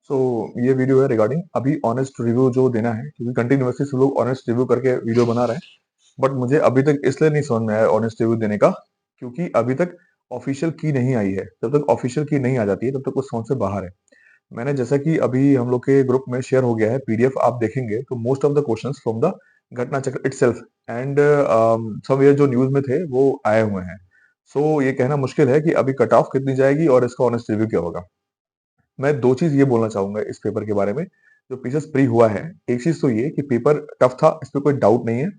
सो ये वीडियो है रिगार्डिंग अभी ऑनेस्ट रिव्यू जो देना है, क्योंकि कंटिन्यूअसली सब लोग ऑनेस्ट रिव्यू करके वीडियो बना रहे हैं। बट मुझे अभी तक इसलिए नहीं समझ में आया ऑनेस्ट रिव्यू देने का, क्योंकि अभी तक ऑफिशियल की नहीं आई है। जब तक ऑफिशियल की नहीं आ जाती है तब तक उस समझ से बाहर है। मैंने जैसा कि अभी हम लोग के ग्रुप में शेयर हो गया है पीडीएफ, आप देखेंगे तो most of the questions from the घटना चक्र इटसेल्फ एंड समवेयर जो न्यूज में थे वो आए हुए हैं। सो ये कहना मुश्किल है कि अभी कट ऑफ कितनी जाएगी और इसका ऑनेस्ट रिव्यू क्या होगा। मैं 2 चीज़ ये बोलना चाहूँगा इस पेपर के बारे में, जो पीसेस प्री हुआ है। एक चीज़ तो ये कि पेपर टफ था, इसमें कोई डाउट नहीं है।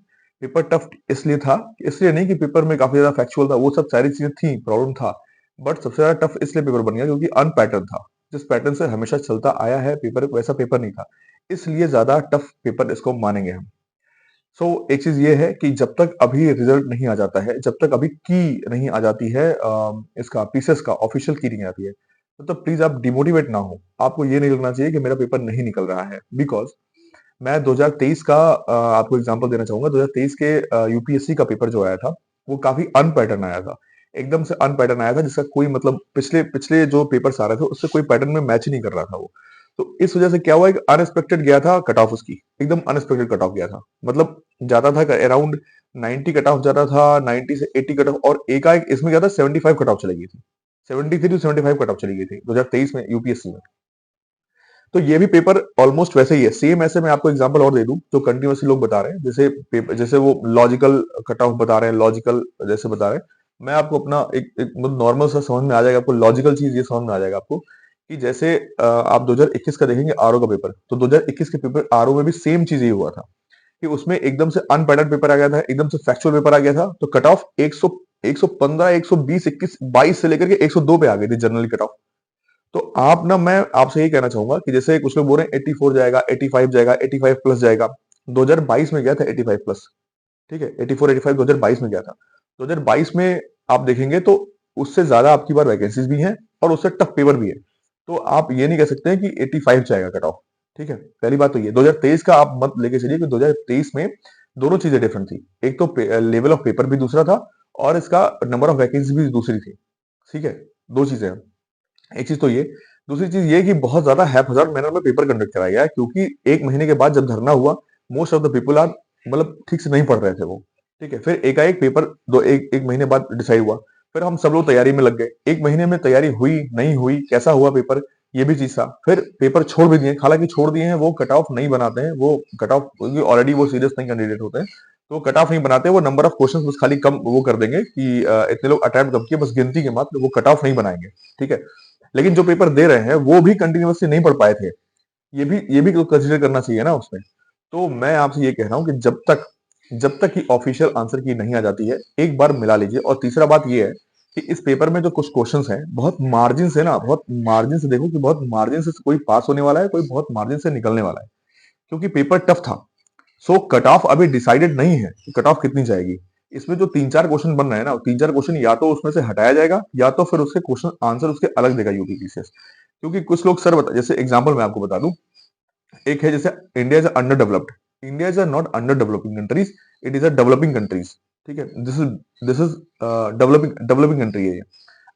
पेपर टफ इसलिए था, इसलिए नहीं कि पेपर में काफ़ी ज़्यादा फैक्चुअल था, वो सब सारी चीज़ें थी, प्रॉब्लम था। बट सबसे ज़्यादा टफ इसलिए पेपर बन गया क्योंकि अनपैटर्न था। जिस पैटर्न से हमेशा चलता आया है पेपर, वैसा पेपर नहीं था। इसलिए ज़्यादा टफ पेपर इसको मानेंगे हम। एक चीज़ ये है कि जब तक अभी रिजल्ट नहीं आ जाता है, जब तक अभी की नहीं आ जाती है इसका पीसेस का ऑफिशियल की नहीं आती है, तो प्लीज़ आप डिमोटिवेट ना हो। आपको ये नहीं लगना चाहिए कि मेरा पेपर नहीं निकल रहा है। बिकॉज़ मैं 2023 का आपको एग्ज़ाम्पल देना चाहूँगा। 2023 के यूपीएससी का पेपर जो आया था, वो काफ़ी अनपैटर्न आया था। एकदम से अनपैटर्न आया था, जिसका कोई मतलब पिछले पिछले जो पेपर्स आ रहे थे, उससे कोई पैटर्न में मैच ही नहीं कर रहा था वो। तो इस वजह से क्या हुआ, एक अनएक्सपेक्टेड गया था कट ऑफ उसकी, एकदम अनएक्सपेक्टेड कट ऑफ गया था। मतलब जाता था अराउंड 90 कट ऑफ जाता था, 90 से 80 कट ऑफ, और एकाएक इसमें क्या था 75 कट ऑफ चली गई थी। 73 टू 75 कट ऑफ चली गई थी 2023 में यूपीएससी में। तो ये भी पेपर ऑलमोस्ट वैसे ही है, सेम ऐसे। मैं आपको एग्जांपल और दे दूं जो कंटिन्यूअसली लोग बता रहे हैं, जैसे पेपर, जैसे वो लॉजिकल कट ऑफ बता रहे हैं, लॉजिकल जैसे बता रहे हैं। मैं आपको अपना एक मतलब नॉर्मल सा समझ में आ जाएगा आपको, लॉजिकल चीज ये समझ में आ जाएगा आपको कि जैसे आप 2021 का देखेंगे आरओ का पेपर, तो 2021 के पेपर आरओ में भी सेम चीज ही हुआ था कि उसमें एकदम से अनपैटर्न पेपर आ गया था, एकदम से फैक्चुअल पेपर आ गया था। तो कट ऑफ 100, 115, 120, 21, 22 से लेकर के 102 पे आ गई थी जनरली कट ऑफ। तो आप ना, मैं आपसे यही कहना चाहूंगा कि जैसे कुछ लोग बोल रहे हैं 84 जाएगा, 85 जाएगा, 85 प्लस जाएगा। 2022 में गया था 85 प्लस। ठीक है, 84 85 2022 में गया था। 2022 में आप देखेंगे तो उससे ज्यादा आपकी बार वैकेंसीज भी हैं और उससे टफ पेपर भी है। तो आप ये नहीं कह सकते हैं कि 85 जाएगा कट ऑफ। ठीक है, पहली बात तो ये 2023 का आप मत लेके चलिए कि 2023 में दोनों चीजें डिफरेंट थी। एक तो लेवल ऑफ पेपर भी दूसरा था और इसका नंबर ऑफ वैकेंसी भी दूसरी थी। ठीक है, दो चीजें हैं। एक चीज तो ये, दूसरी चीज ये कि बहुत ज्यादा हैफ मैनर में पेपर कंडक्ट कराया गया है, क्योंकि एक महीने के बाद जब धरना हुआ, most of the people are मतलब ठीक से नहीं पढ़ रहे थे वो। ठीक है, फिर एकाएक पेपर दो एक एक महीने बाद डिसाइड हुआ। फिर हम सब लोग तैयारी में लग गए, एक महीने में तैयारी हुई नहीं हुई, कैसा हुआ पेपर, ये भी चीज था। फिर पेपर छोड़ भी दिए, हालांकि छोड़ दिए हैं, वो कट ऑफ नहीं बनाते हैं, वो कट ऑफ ऑलरेडी वो सीरियस नहीं कैंडिडेट होते हैं, तो वो कट ऑफ नहीं बनाते, वो नंबर ऑफ क्वेश्चंस बस खाली कम वो कर देंगे कि इतने लोग अटेम्प्ट कब किए, बस गिनती के मात्र, वो कट ऑफ नहीं बनाएंगे। ठीक है, लेकिन जो पेपर दे रहे हैं वो भी कंटिन्यूअसली नहीं पढ़ पाए थे। ये भी तो कंसीडर करना चाहिए ना उसमें। तो मैं आपसे ये कह रहा हूँ कि जब तक कि ऑफिशियल आंसर की नहीं आ जाती है, एक बार मिला लीजिए। और तीसरा बात ये है कि इस पेपर में जो कुछ क्वेश्चंस हैं, बहुत मार्जिन से ना, बहुत मार्जिन से देखो कि बहुत मार्जिन से कोई पास होने वाला है, कोई बहुत मार्जिन से निकलने वाला है, क्योंकि पेपर टफ था। कट ऑफ अभी डिसाइडेड नहीं है कि कट ऑफ कितनी जाएगी। इसमें जो 3-4 क्वेश्चन बन रहे हैं ना, 3-4 क्वेश्चन या तो उसमें से हटाया जाएगा, या तो फिर उसके क्वेश्चन आंसर उसके अलग देगा यूपीपीसीएस। क्योंकि कुछ लोग सर बता, जैसे एग्जांपल मैं आपको बता दूं, एक है जैसे India is under developed. India is not under developing countries, it is a developing countries. ठीक है, this is developing developing country है ये,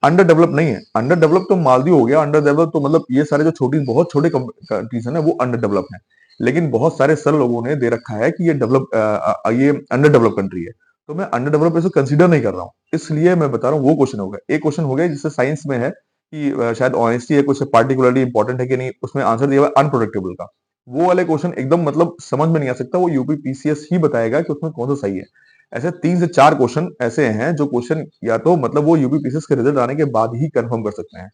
अंडर डेवलप नहीं है। अंडर डेवलप तो मालदीव हो गया, अंडर डेवलप तो मतलब ये सारे जो छोटी बहुत छोटे कंट्रीज है ना, वो अंडर डेवलप है। लेकिन बहुत सारे सर लोगों ने दे रखा है कि ये अंडर डेवलप कंट्री है। तो मैं अंडर डेवलप इसे कंसीडर नहीं कर रहा हूँ, इसलिए मैं बता रहा हूँ। वो क्वेश्चन हो गया, एक क्वेश्चन हो गया जिससे साइंस में है कि शायद ऑनेस्टी है, कुछ पार्टिकुलरली इंपॉर्टेंट है कि नहीं, उसमें आंसर दिया हुआ अनप्रोडक्टेबल का। वो वाले क्वेश्चन एकदम मतलब समझ में नहीं आ सकता, वो यूपीपीसीएस ही बताएगा कि उसमें कौन सा सही है। ऐसे 3 से 4 क्वेश्चन ऐसे हैं जो क्वेश्चन या तो मतलब वो यूपीपीसीएस के रिजल्ट आने के बाद ही कंफर्म कर सकते हैं,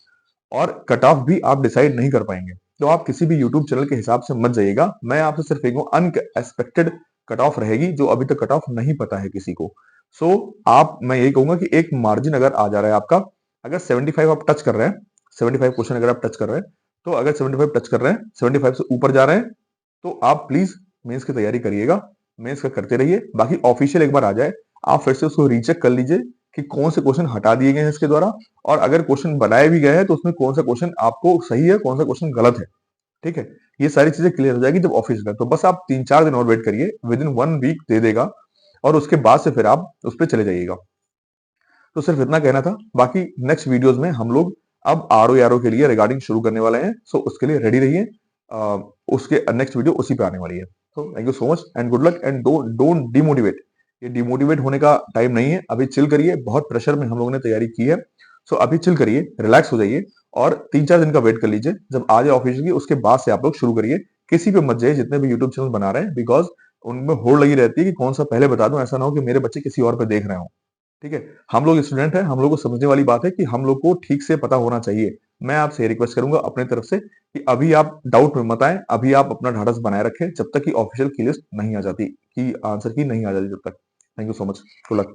और कट ऑफ भी आप डिसाइड नहीं कर पाएंगे। तो आप किसी भी यूट्यूब चैनल के हिसाब से मत जाइएगा। मैं आपसे सिर्फ एक अनएक्सपेक्टेड कट ऑफ रहेगी, जो अभी तक कट ऑफ नहीं पता है किसी को। आप, मैं यही कहूंगा कि एक मार्जिन अगर आ जा रहा है आपका, अगर 75 आप टच कर रहे हैं, 75 क्वेश्चन अगर आप टच कर रहे हैं, तो अगर 75 टच कर रहे हैं, 75 से ऊपर जा रहे हैं, तो आप प्लीज मेंस की तैयारी करिएगा, मेंस का करते रहिए। बाकी ऑफिशियल एक बार आ जाए, आप फिर से उसको रीचेक कर लीजिए कि कौन से क्वेश्चन हटा दिए गए हैं इसके द्वारा, और अगर क्वेश्चन बनाए भी गए हैं तो उसमें कौन सा क्वेश्चन आपको सही है, कौन सा क्वेश्चन गलत है। ठीक है, ये सारी चीजें क्लियर हो जाएगी जब ऑफिस में। तो बस आप 3-4 दिन और वेट करिए, विद इन 1 वीक दे देगा, और उसके बाद से फिर आप उस पर चले जाइएगा। तो सिर्फ इतना कहना था। बाकी नेक्स्ट वीडियोस में हम लोग अब आरओ के लिए रिगार्डिंग शुरू करने वाले हैं, सो उसके लिए रेडी रहिए। उसके नेक्स्ट वीडियो उसी पे आने वाली है। तो thank you so much and good luck and don't demotivate. ये डिमोटिवेट होने का टाइम नहीं है, अभी चिल करिए। बहुत प्रेशर में हम लोगों ने तैयारी की है, सो अभी चिल करिए, रिलैक्स हो जाइए और 3-4 दिन का वेट कर लीजिए। जब आ जाए ऑफिशियली उसके बाद से आप लोग शुरू करिए। किसी पे मत जाइए जितने भी यूट्यूब चैनल बना रहे हैं, बिकॉज उनमें होड़ लगी रहती है कि कौन सा पहले बता दूं, ऐसा ना हो कि मेरे बच्चे किसी और पे देख रहे हो। ठीक है, हम लोग स्टूडेंट हैं, हम लोग को समझने वाली बात है कि हम लोग को ठीक से पता होना चाहिए। मैं आपसे ये रिक्वेस्ट करूंगा अपने तरफ से कि अभी आप डाउट में मत आए, अभी आप अपना ढाढ़स बनाए रखें जब तक कि ऑफिशियल की लिस्ट नहीं आ जाती, कि आंसर की नहीं आ जाती जब तक। Thank you so much, good luck.